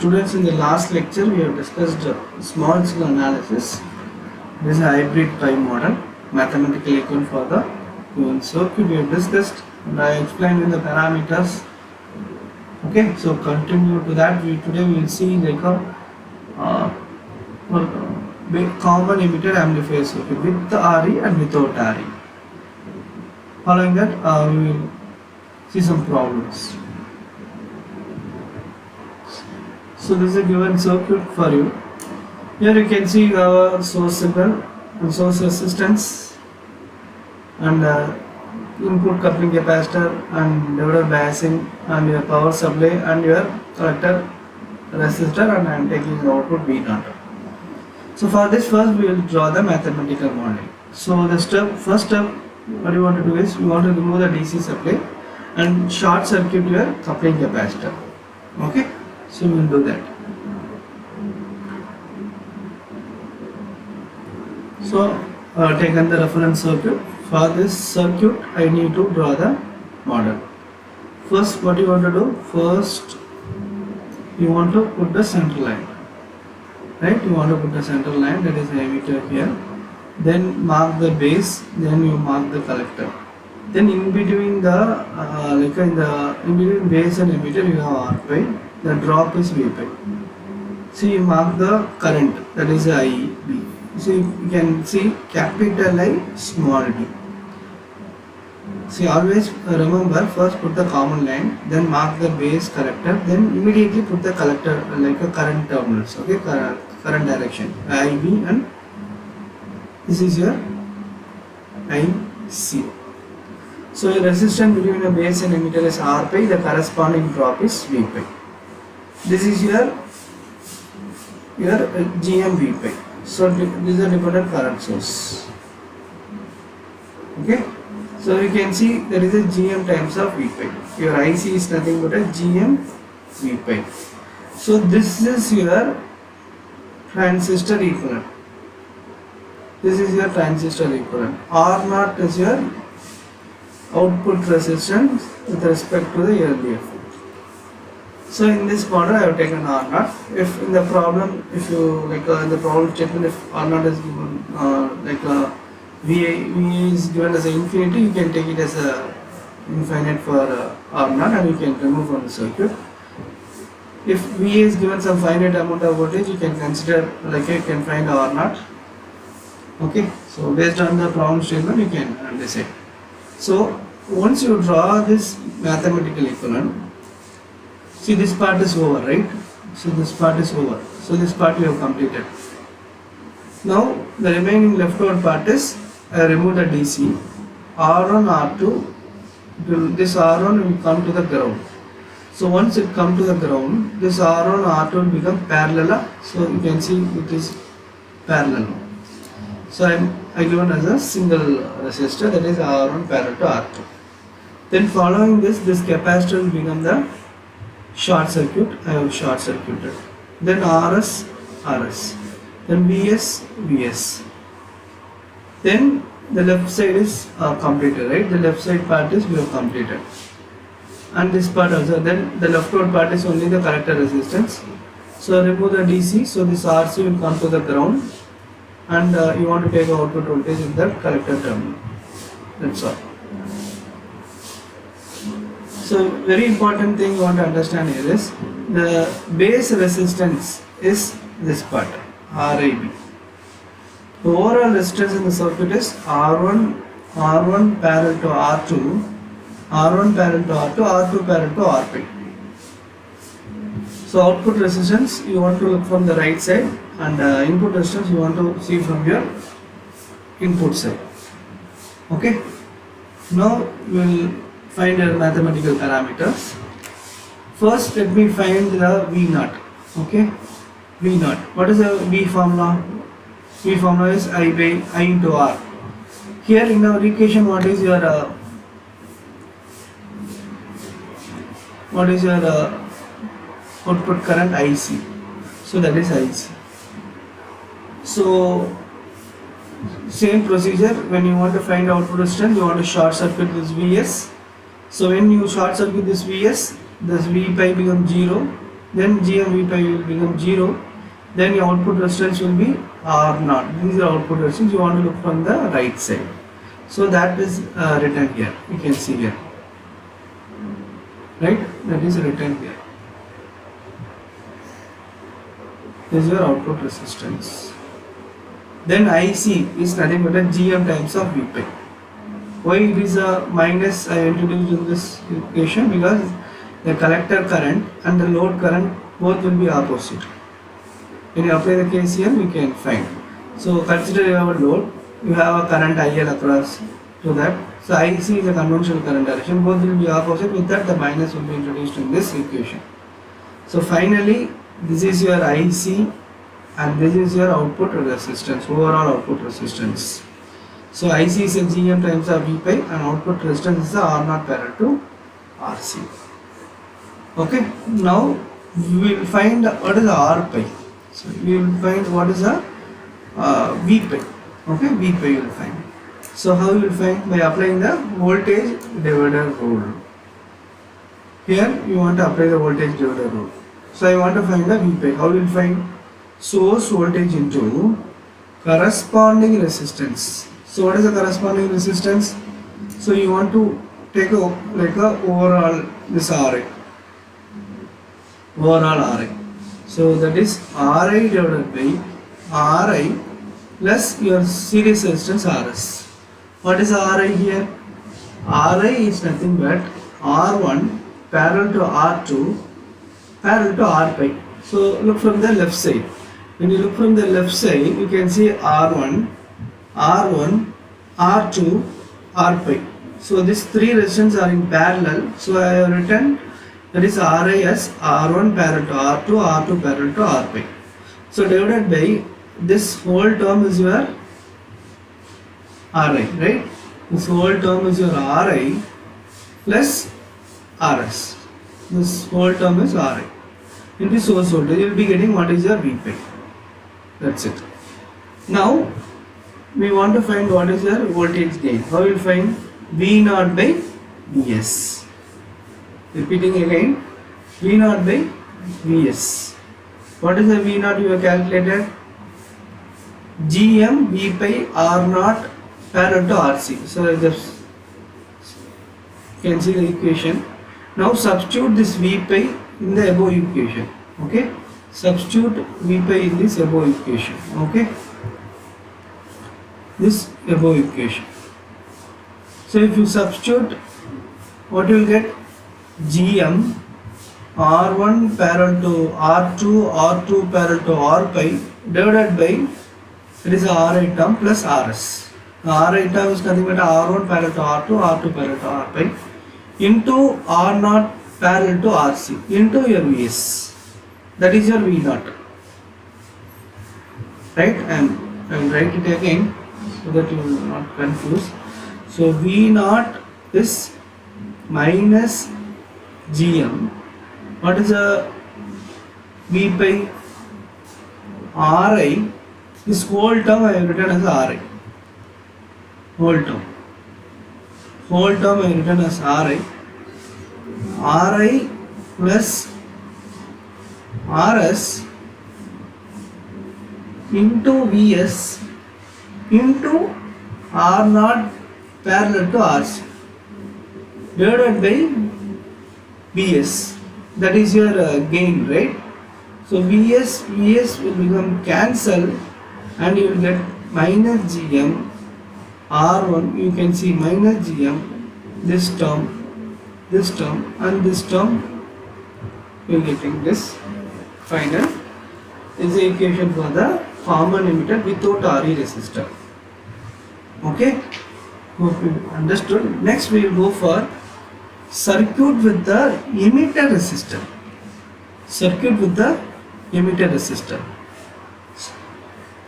Students, in the last lecture we have discussed small cell analysis. This is a hybrid pi model, mathematical equivalent for the given circuit. We have discussed and I explained in the parameters. Okay, so continue to that. Today we will see like a common emitter amplifier circuit with the RE and without RE. Following that, we will see some problems. So this is a given circuit for you. Here you can see our source signal and source resistance and input coupling capacitor and divider biasing and your power supply and your collector resistor, and I am taking the output V0. So for this, first we will draw the mathematical model. So the first step what you want to do is you want to remove the DC supply and short circuit your coupling capacitor. Okay. So we will do that. So taken the reference circuit. For this circuit I need to draw the model. First what you want to do? First you want to put the center line. Right? You want to put the center line, that is the emitter here. Then mark the base, then you mark the collector. Then in between the in between base and emitter you have R pi. The drop is V pi. See, you mark the current, that is IB. See, you can see capital I, small d. See, always remember, first put the common line, then mark the base collector, then immediately put the collector like a current terminals, okay, current direction, IB, and this is your IC. So, your resistance between the base and emitter is R pi, the corresponding drop is V pi. This is your GM pi. So this is a dependent current source. Okay. So you can see there is a GM times of V pi. Your IC is nothing but a GM V pi. So this is your transistor equivalent. This is your transistor equivalent. R0 is your output resistance with respect to the LDF. So in this model I have taken R0. If in the problem, if you in the problem statement, if R0 is given VA is given as a infinity, you can take it as a infinite for R0 and you can remove from the circuit. If VA is given some finite amount of voltage, you can consider you can find R0. Okay, so based on the problem statement you can decide. So once you draw this mathematical equivalent, see, this part is over, right? So this part is over. So this part you have completed. Now the remaining leftover part is I remove the DC. R1, R2, this R1 will come to the ground. So once it come to the ground, this R1, R2 will become parallel. So you can see it is parallel. So I given as a single resistor, that is R1 parallel to R2. Then following this capacitor will become the short circuit. I have short circuited. Then RS, RS. Then VS, VS. Then the left side is completed, right? The left side part is we have completed. And this part also. Then the leftward part is only the collector resistance. So remove the DC. So this RC will come to the ground. And you want to take output voltage in the collector terminal. That's all. So very important thing you want to understand here is the base resistance is this part, RIB. The overall resistance in the circuit is R1 parallel to R2, R1 parallel to R2, R2 parallel to RP. So output resistance you want to look from the right side, and input resistance you want to see from your input side. Okay. Now we will find your mathematical parameters. First let me find the V0. Okay, V0. What is the V formula? V formula is I by I into R. Here in our equation, what is your output current? IC. So that is IC. So same procedure, when you want to find output resistance, you want to short circuit this VS. So when you short circuit this VS, this V pi becomes 0 then GM V pi will become 0, then your output resistance will be R naught. This is the output resistance. You want to look from the right side. So that is written here. You can see here, right? That is written here. This is your output resistance. Then IC is nothing but a GM times of V pi. Why it is a minus I introduced in this equation? Because the collector current and the load current both will be opposite. When you apply the KCL, you can find. So consider you have a load, you have a current IL across to that. So IC is a conventional current direction, both will be opposite. With that, the minus will be introduced in this equation. So finally, this is your IC and this is your output resistance, overall output resistance. So IC is a GM times of V pi and output resistance is a R naught parallel to RC. Okay, now we will find what is the R pi. So we will find what is a V pi. Okay, V pi you will find. So how you will find? By applying the voltage divider rule. Here you want to apply the voltage divider rule. So I want to find the V pi. How you will find? Source voltage into corresponding resistance. So what is the corresponding resistance? So you want to take a like a overall this RI. Overall RI. So that is RI divided by RI plus your series resistance RS. What is RI here? RI is nothing but R1 parallel to R2 parallel to R pi. So look from the left side. When you look from the left side, you can see R1, R1, R2, R pi. So these three resistance are in parallel. So I have written that is RI as R1 parallel to R2, R2 parallel to R pi. So divided by this whole term is your RI, right? This whole term is your RI plus RS. This whole term is RI. In the source voltage, you will be getting what is your V pi. That's it. Now we want to find what is your voltage gain. How will you find? V naught by Vs. Repeating again, V naught by Vs. What is the V naught you have calculated? GM V pi R naught parallel to RC. So just you can see the equation. Now substitute this V pi in the above equation. Okay. Substitute V pi in this above equation. Okay. This above equation. So if you substitute, what you will get? GM R1 parallel to R2, R2 parallel to R pi divided by it is a RI term plus RS. The RI term is nothing but R1 parallel to R2, R2 parallel to R pi into R0 parallel to RC into your Vs. That is your V naught. Right? And I will write it again so that you will not confuse. So V naught is minus GM. What is a V pi? RI. This whole term I have written as RI. Whole term. Whole term I have written as RI. RI plus RS into Vs into R0 parallel to RC divided by Vs. That is your gain, right? So Vs will become cancel and you will get minus GM R1. You can see minus GM, this term and this term. You are getting this final. This is the equation for the common emitter without RE resistor. Okay, hope you understood. Next we will go for circuit with the emitter resistor. Circuit with the emitter resistor.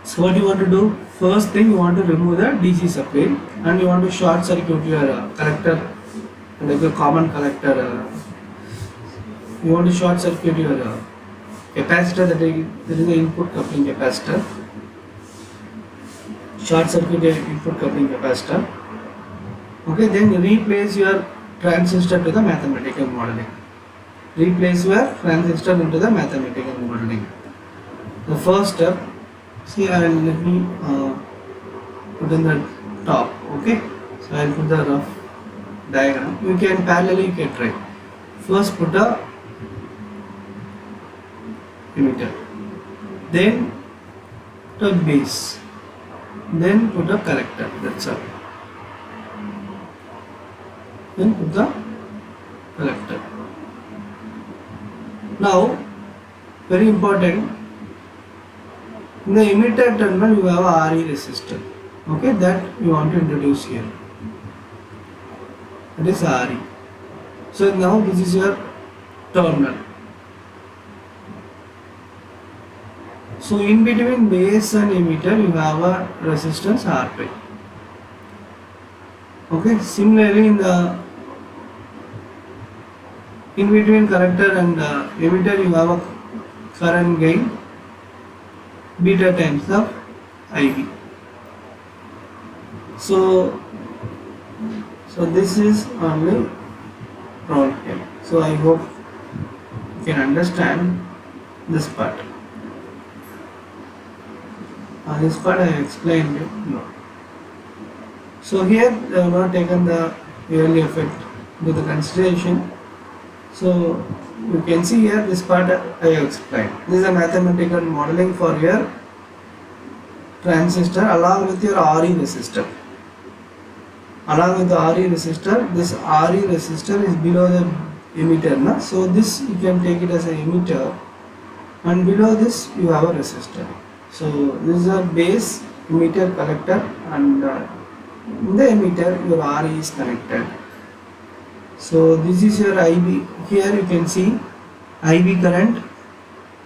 So what you want to do? First thing, you want to remove the DC supply and you want to short circuit your collector, like a common collector. You want to short circuit your capacitor, that is, there is an input coupling capacitor. Short circuit your input coupling capacitor. Okay, then replace your transistor to the mathematical modeling. replace your transistor into the mathematical modeling. The first step, see, let me put in the top. Okay, so I'll put the rough diagram. You can parallelly you can try. First put a emitter, then put a base, then put a collector. That's all. Then put the collector. Now, very important, in the emitter terminal you have a RE resistor. Okay, that you want to introduce here. That is RE. So now this is your terminal. So in between base and emitter you have a resistance R5. Okay, similarly in between collector and emitter you have a current gain beta times of IB. So this is only drawn here. So I hope you can understand this part. This part I have explained it. No. So here I have not taken the yearly effect into the consideration. So you can see here this part I have explained. This is a mathematical modeling for your transistor along with your RE resistor. Along with the RE resistor, this RE resistor is below the emitter. Na? So this you can take it as an emitter, and below this you have a resistor. So this is a base, emitter, collector, and in the emitter your RE is connected. So this is your IB. Here you can see IB current,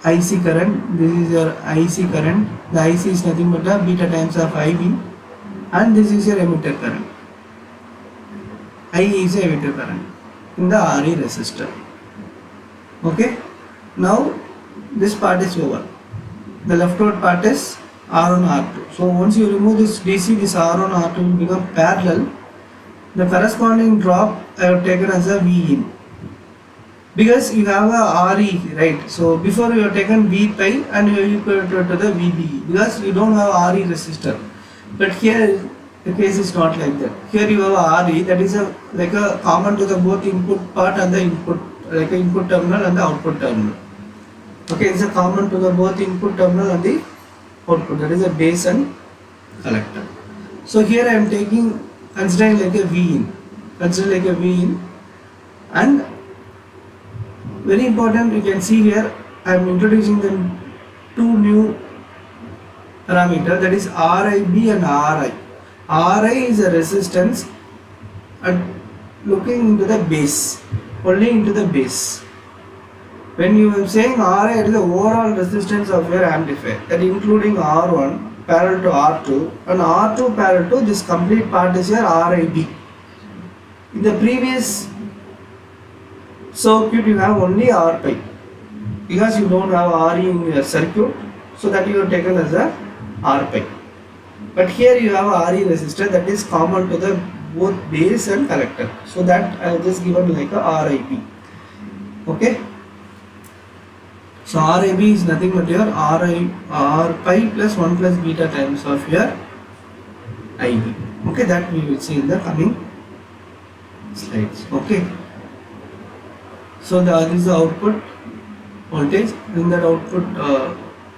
IC current. This is your IC current. The IC is nothing but a beta times of IB, and this is your emitter current. I is a emitter current in the RE resistor. Okay. Now this part is over. The leftward part is R1 R2. So once you remove this DC, this R1 R2 will become parallel. The corresponding drop I have taken as a V in, because you have a RE, right? So before you have taken V pi and you equal to the VBE, because you don't have RE resistor. But here the case is not like that. Here you have a RE, that is like a common to the both input part and the input, like a input terminal and the output terminal. Okay, it's a common to the both input terminal and the output, that is a base and collector. So here I am considering like a V in, and very important, you can see here I am introducing the two new parameter, that is RIB and RI. RI is a resistance and looking into the base, only into the base. When you are saying RI, it is the overall resistance of your amplifier, that including R1 parallel to R2 and R2 parallel to this complete part is your RIB. In the previous circuit you have only R pi, because you don't have RE in your circuit, so that you have taken as a R pi. But here you have a RE resistor that is common to the both base and collector, so that I have just given like a RIB. Okay. So RIB is nothing but your R pi plus 1 plus beta times of your IB. Okay, that we will see in the coming slides. Okay. So this is the output voltage. In that output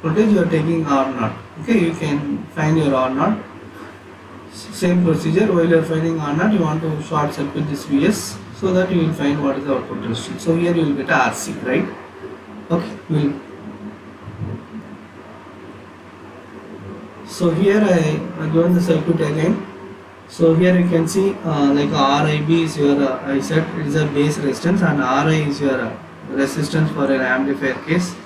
voltage you are taking R0. Okay, you can find your R0. Same procedure, while you are finding R0, you want to short circuit this Vs, so that you will find what is the output resistance. So here you will get a RC, right? Okay, so here I given the circuit again. So here you can see like RIB is your I said it is a base resistance, and RI is your resistance for an amplifier case,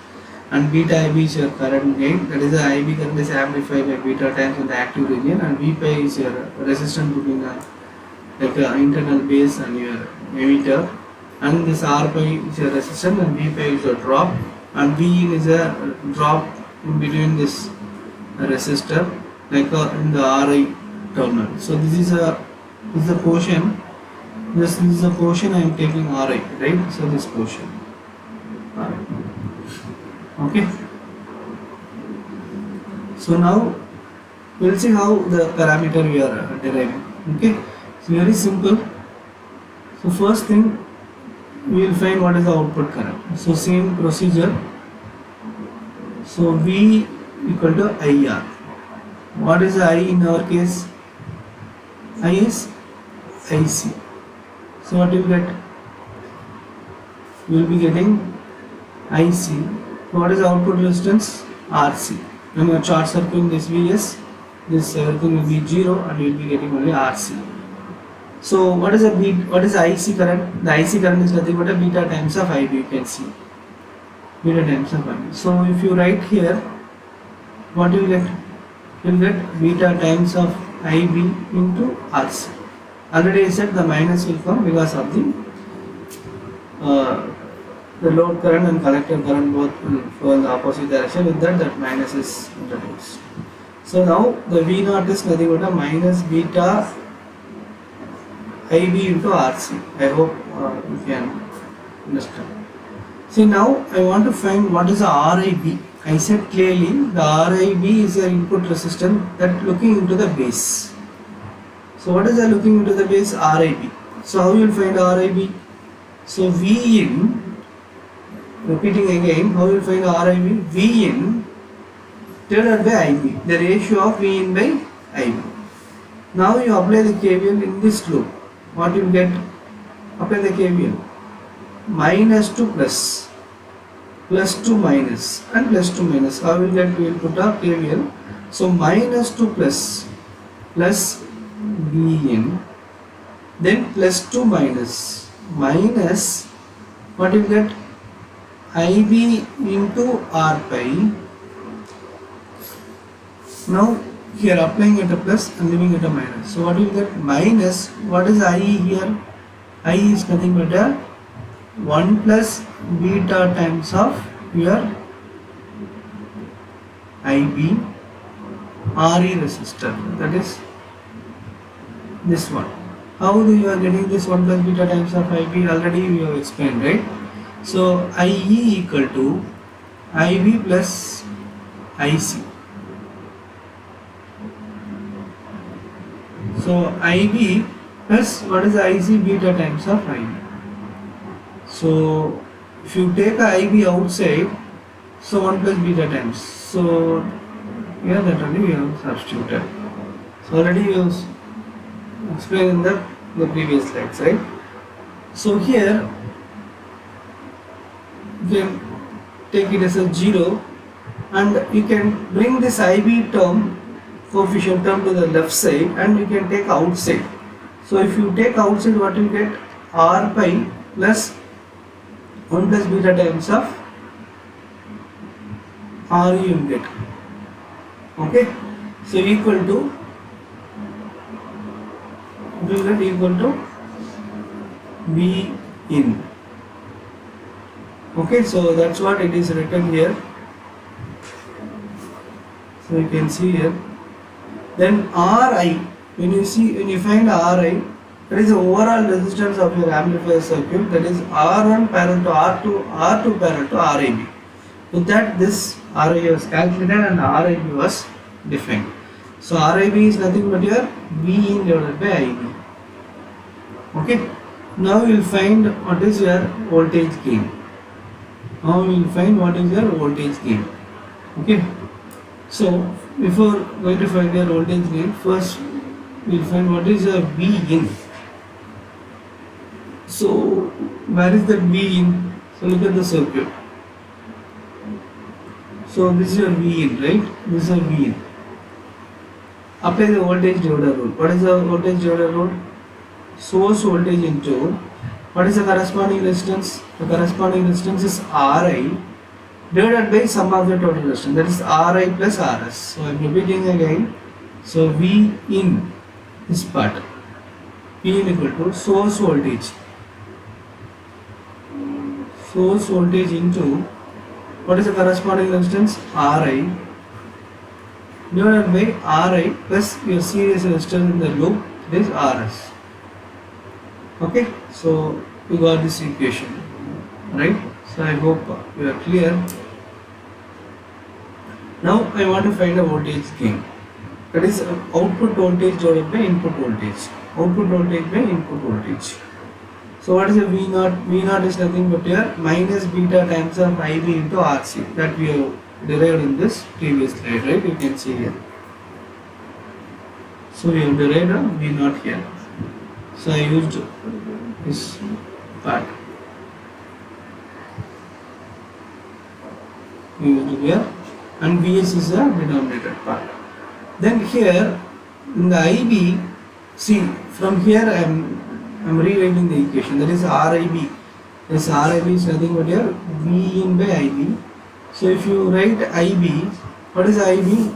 and beta IB is your current gain, that is the IB current is amplified by beta times in the active region, and V pi is your resistance between like internal base and your emitter, and this R pi is your resistance and V pi is your drop, and V in is a drop in between this resistor like in the RI terminal. So this is a portion. This is a portion I am taking RI, right? So this portion. Okay. So now we'll see how the parameter we are deriving. Okay. So very simple. So first thing we will find what is the output current. So same procedure. So V equal to IR. What is I in our case? I is IC. So what you get? You will be getting IC. What is the output resistance? RC. When you are short circuiting this VS, this everything will be 0 and you will be getting only RC. So what is the IC current? The IC current is nothing but a beta times of IB, you can see. Beta times of IB. So if you write here, what you will get? You will get beta times of IB into RC. Already I said the minus will come because of the load current and collector current both will flow in the opposite direction. With that minus is introduced. So now the V0 is nothing but a minus beta IB into RC. I hope you can understand. See, now I want to find what is the RIB. I said clearly the RIB is an input resistance that looking into the base. So what is the looking into the base? RIB. So how you will find RIB? So V in, repeating again, how you will find RIB? V in divided by IB, the ratio of V in by IB. Now you apply the KVL in this loop. What you will get? Apply the KVL. Minus to plus, plus to minus, and plus to minus. How will get? We will put our KVL. So minus to plus, plus V in, then plus to minus, minus what you get? IB into R pi. Now here applying at a plus and leaving at a minus. So what you get? Minus, what is I here? I is nothing but a 1 plus beta times of your IB RE resistor, that is this one. How do you are getting this 1 plus beta times of IB? Already we have explained, right? So IE equal to IB plus IC. So IB plus what is IC? Beta times of IB. So if you take a IB outside, so 1 plus beta times. So here that only we have substituted. So already we have explained in the previous slides, right? So here you can take it as a 0 and you can bring this IB term, coefficient term to the left side and you can take outside. So if you take outside, what you get? R pi plus 1 plus beta times of R you will get. Okay, so equal to, we will get equal to V in. Okay, so that's what it is written here. So you can see here. Then Ri, when you find Ri, that is the overall resistance of your amplifier circuit, that is R1 parallel to R2, R2 parallel to RIB. With that, this RIB was calculated and RIB was defined. So RIB is nothing but your V in divided by IB. Okay. Now you will find what is your voltage gain. Now we will find what is your voltage gain. Okay. So before going to find your voltage gain, first we will find what is your V in. So where is that V in? So look at the circuit. So this is your V in, right? This is your V in. Apply the voltage divider rule. What is the voltage divider rule? Source voltage into what is the corresponding resistance? The corresponding resistance is Ri divided by sum of the total resistance, that is Ri plus Rs. So I am repeating again. So V in this part, V in equal to source voltage into what is the corresponding resistance? Ri divided by Ri plus your series resistance in the loop, that is Rs. Okay, so we got this equation, right? So I hope you are clear. Now I want to find a voltage gain. That is output voltage divided by input voltage. Output voltage by input voltage. So what is the V naught? V naught is nothing but here minus beta times of IB into RC that we have derived in this previous slide, right? You can see here. So we have derived a V naught here. So I used this part. We used here, and Vs is the denominator part. Then here in the IB, see from here I am rewriting the equation, that is RIB. This RIB is nothing but here V in by IB. So if you write IB, what is IB?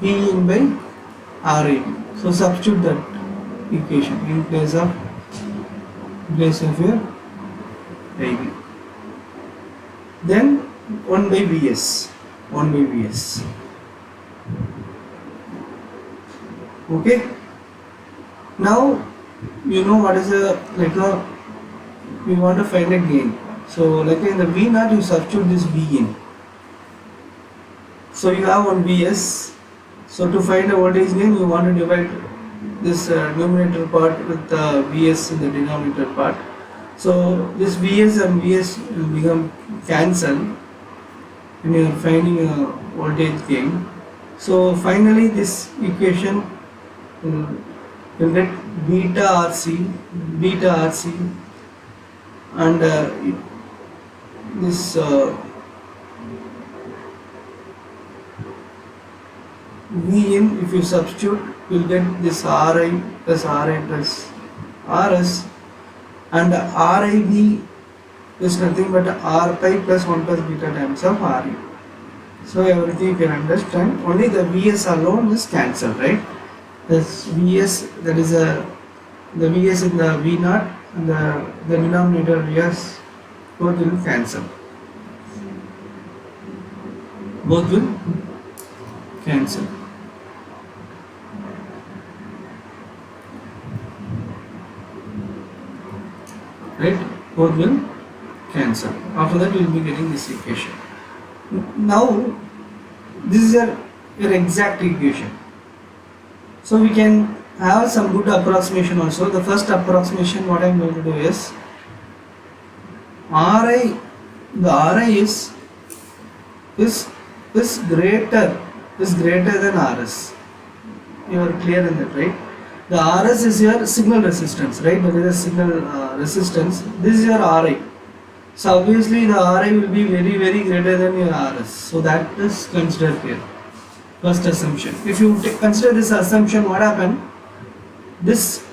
V in by RIB. So substitute that equation in place of your IB. Then 1 by Vs. 1 by Vs. Okay. Now you know what is we want to find a gain. So like in the V naught you substitute this V in. So you have one Vs. So to find a voltage gain you want to divide this numerator part with the Vs in the denominator part. So this Vs and Vs will become cancelled when you are finding a voltage gain. So finally this equation will get beta RC and this V in, if you substitute, you will get this Ri plus Rs, and RIB is nothing but R pi plus 1 plus beta times of Re. So everything you can understand. Only the Vs alone is cancelled, right? This Vs, that is the Vs in the V naught and the denominator Vs, both will cancel. Both will cancel. Right? Both will cancel. After that you will be getting this equation. Now this is your exact equation. So we can have some good approximation also. The first approximation what I am going to do is Ri, the Ri is greater than Rs. You are clear in that, right? The Rs is your signal resistance, right? That is a signal resistance. This is your Ri. So obviously the Ri will be very greater than your Rs. So that is considered here. First assumption. If you consider this assumption, what happened? This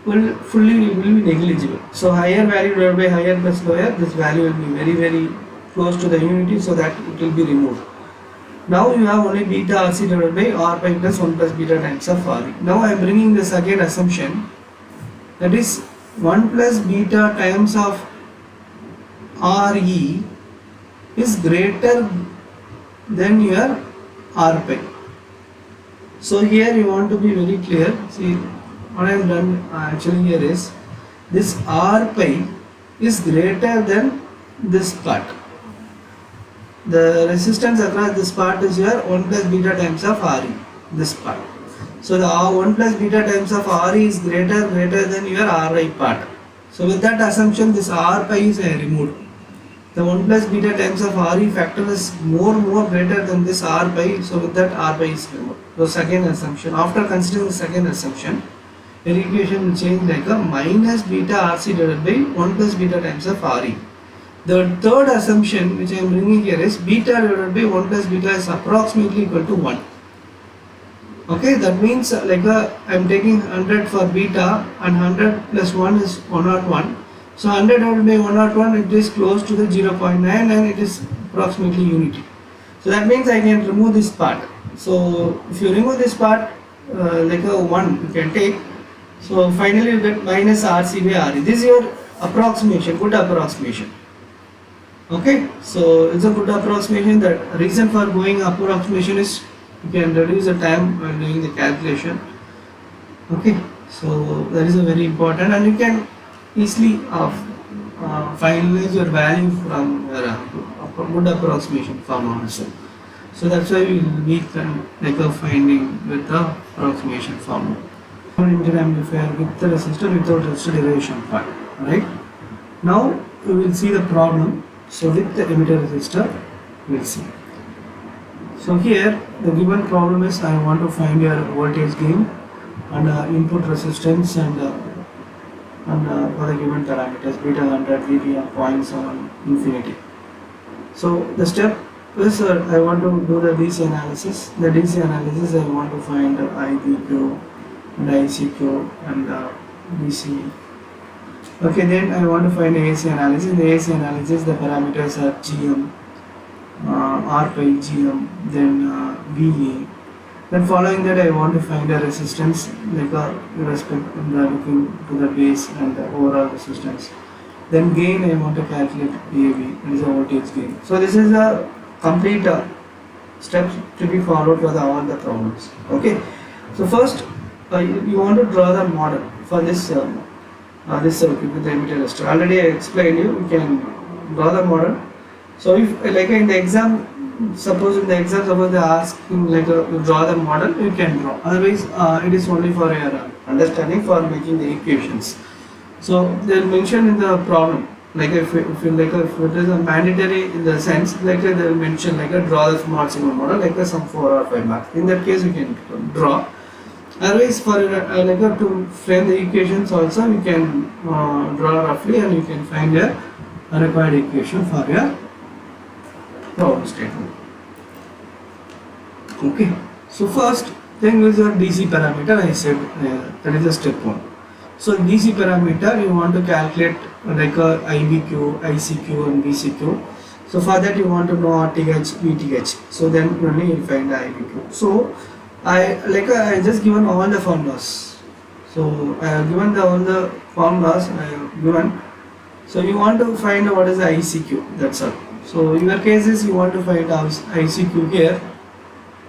will be negligible. So higher value divided by higher plus lower, this value will be very close to the unity, so that it will be removed. Now you have only beta RC divided by R pi plus 1 plus beta times of Re. Now I am bringing this again assumption, that is 1 plus beta times of Re is greater than your R pi. So here you want to be very clear. See what I have done actually here is this R pi is greater than this part. The resistance across this part is here 1 plus beta times of Re, this part. So the 1 plus beta times of Re is greater than your Ri part. So with that assumption, this R pi is removed. The 1 plus beta times of Re factor is more greater than this R pi. So with that R pi is removed. So second assumption. After considering the second assumption, your equation will change like a minus beta RC divided by 1 plus beta times of Re. The third assumption which I am bringing here is beta divided by 1 plus beta is approximately equal to 1. Okay, that means like I am taking 100 for beta and 100 plus 1 is 101. So 100 divided by 101, it is close to the 0.9 and it is approximately unity. So that means I can remove this part. So if you remove this part like a 1 you can take. So finally you get minus RC by Re. This is your approximation, good approximation. Okay, so it's a good approximation. The reason for going approximation is you can reduce the time while doing the calculation. Okay, so that is a very important, and you can easily finalize your value from your good approximation formula also. So that's why we can like a finding with the approximation formula. Common emitter amplifier with the resistor without resistor derivation part. Right? Now we will see the problem. So with the emitter resistor, we will see. So here the given problem is I want to find your voltage gain and input resistance and for the given parameters beta 100, VB 0.7, infinity. So the step is I want to do the DC analysis. The DC analysis I want to find IBQ and ICQ and DC. Okay, then I want to find AC analysis. In the AC analysis the parameters are GM, R pi GM, then VA. Then following that I want to find a resistance like a looking to the base and the overall resistance. Then gain I want to calculate VAB, that is a voltage gain. So this is a complete steps to be followed for all the problems. Okay. So first you want to draw the model for this this circuit with the emitter resistor. Already I explained you can draw the model. So if like in the exam, suppose they are asking like you draw the model, you can draw. Otherwise it is only for your understanding for making the equations. So they will mention in the problem like if it is a mandatory in the sense like they will mention like a draw the small signal model like some 4 or 5 marks. In that case you can draw. Otherwise for like to frame the equations also you can draw roughly and you can find a required equation for your problem statement. Okay, so first thing is your DC parameter. I said that is the step 1. So DC parameter you want to calculate like a IBQ, ICQ and VCQ. So for that you want to know RTH, VTH. So then only you will find the IBQ. So I just given all the formulas. So I have given all the formulas I have given. So you want to find what is the ICQ. That's all. So in your cases you want to find ICQ here.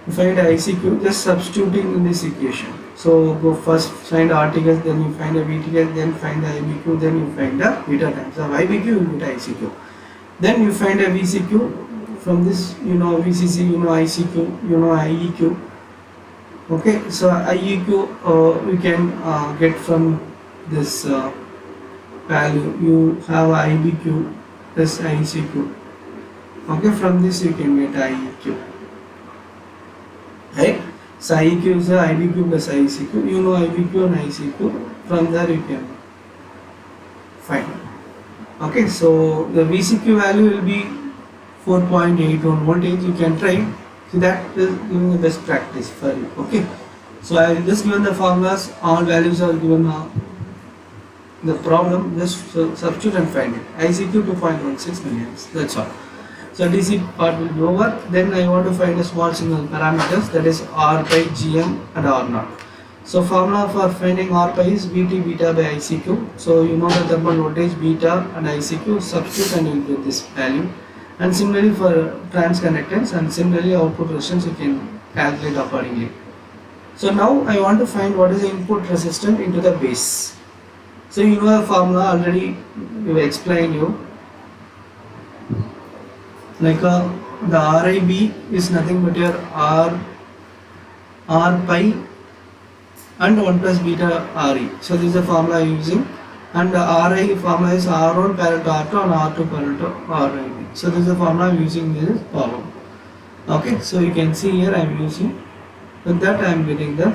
You find ICQ just substituting in this equation. So go first find RTH, then you find a VTH, then find the IBQ, then you find the beta times of IBQ, you get ICQ. Then you find a VCQ. From this you know VCC, you know ICQ, you know IEQ. Okay, so IEQ we can get from this value. You have IBQ plus ICQ. Okay, from this you can get IEQ. Right? So IEQ is IBQ plus ICQ. You know IBQ and ICQ. From there you can find. Okay, so the VCQ value will be 4.81 voltage. You can try. So that is giving the best practice for you. Okay. So I have just given the formulas. All values are given now. The problem just substitute and find it. ICQ 2.16 milliamps. That's all. So DC part will be over. Then I want to find a small signal parameters, that is R pi, GM and R naught. So formula for finding R pi is VT beta by ICQ. So you know the thermal voltage beta and ICQ, substitute and you will get this value. And similarly for trans conductance and similarly output resistance you can calculate accordingly. So now I want to find what is the input resistance into the base. So you know the formula already we explained you. Like the RIB is nothing but your R pi and 1 plus beta RE. So this is the formula I am using, and the RI formula is R1 parallel to R2 and R2 parallel to RIB. So this is the formula I am using in this problem. Okay, so you can see here I am using, with that I am getting the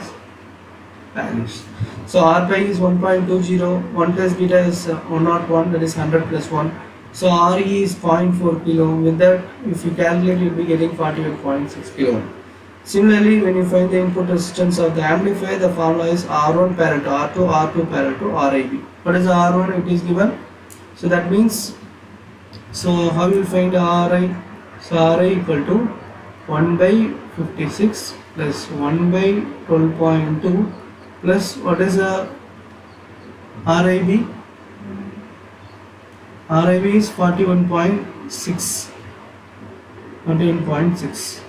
values. So R pi is 1.20, 1 plus beta is 101, that is 100 plus 1. So RE is 0.4 kilo ohm. With that, if you calculate, you will be getting 48.6 kilo ohm. Similarly, when you find the input resistance of the amplifier, the formula is R1 parallel to R2, R2 parallel to RIB. What is R1? It is given. So that means, so how you will find RI? So RI equal to 1 by 56 plus 1 by 12.2 plus what is the RIB? RIB is 41.6. 41.6.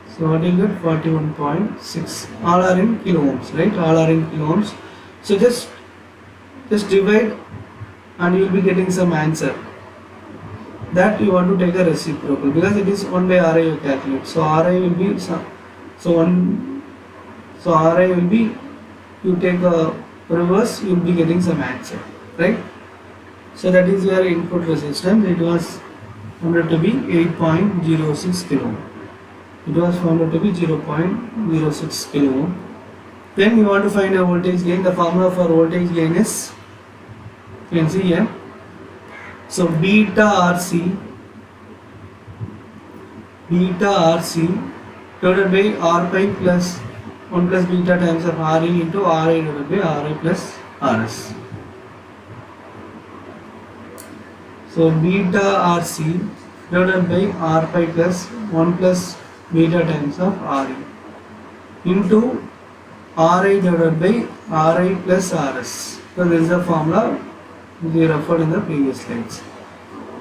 So what you get? 41.6. All are in kilo ohms, right? All are in kilo ohms. So just divide and you will be getting some answer. That you want to take a reciprocal because it is 1 by Ri you calculate. So Ri will be Ri will be, you take a reverse, you will be getting some answer, right? So that is your input resistance. It was found to be 8.06 kilo ohm. It was found to be 0.06 kilo ohm. Then you want to find a voltage gain. The formula for voltage gain is, you can see here. So beta RC divided by R pi plus 1 plus beta times of Re into Ri divided by Ri plus Rs. So beta RC divided by R pi plus 1 plus beta times of Re into Ri divided by Ri plus Rs. So this is the formula we referred in the previous slides.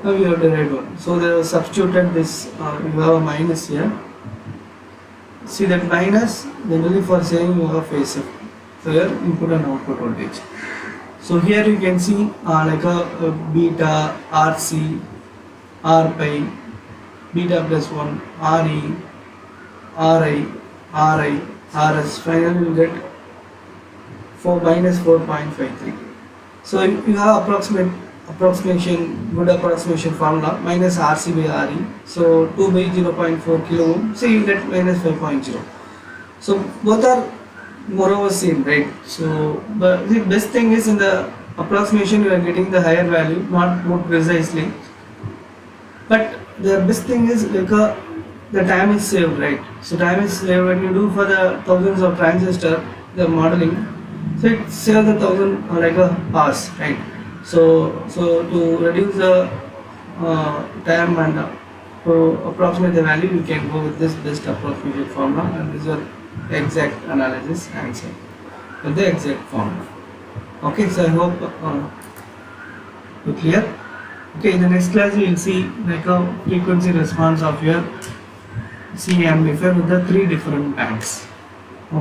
Now we have derived one. So they have substituted this, you have a minus here. See that minus generally for saying you have a phase shift. So here input and output voltage. So here you can see like a beta, RC, R pi, beta plus 1, RE, RI, RS. Finally you will get 4 minus 4.53. So you have good approximation formula, minus RC by RE. So 2 by 0.4 kilo ohm. So you get minus 5.0. So both are more or less same, right? So the best thing is in the approximation you are getting the higher value, not more precisely. But the best thing is like the time is saved, right? So time is saved when you do for the thousands of transistor, the modeling. So it saves the 1000 like a hours, right? So to reduce the time and to approximate the value, you can go with this best approximation formula, and this is your exact analysis answer with the exact formula. Okay, so I hope you clear. Okay, in the next class we will see like a frequency response of your C amplifier with the 3 different bands.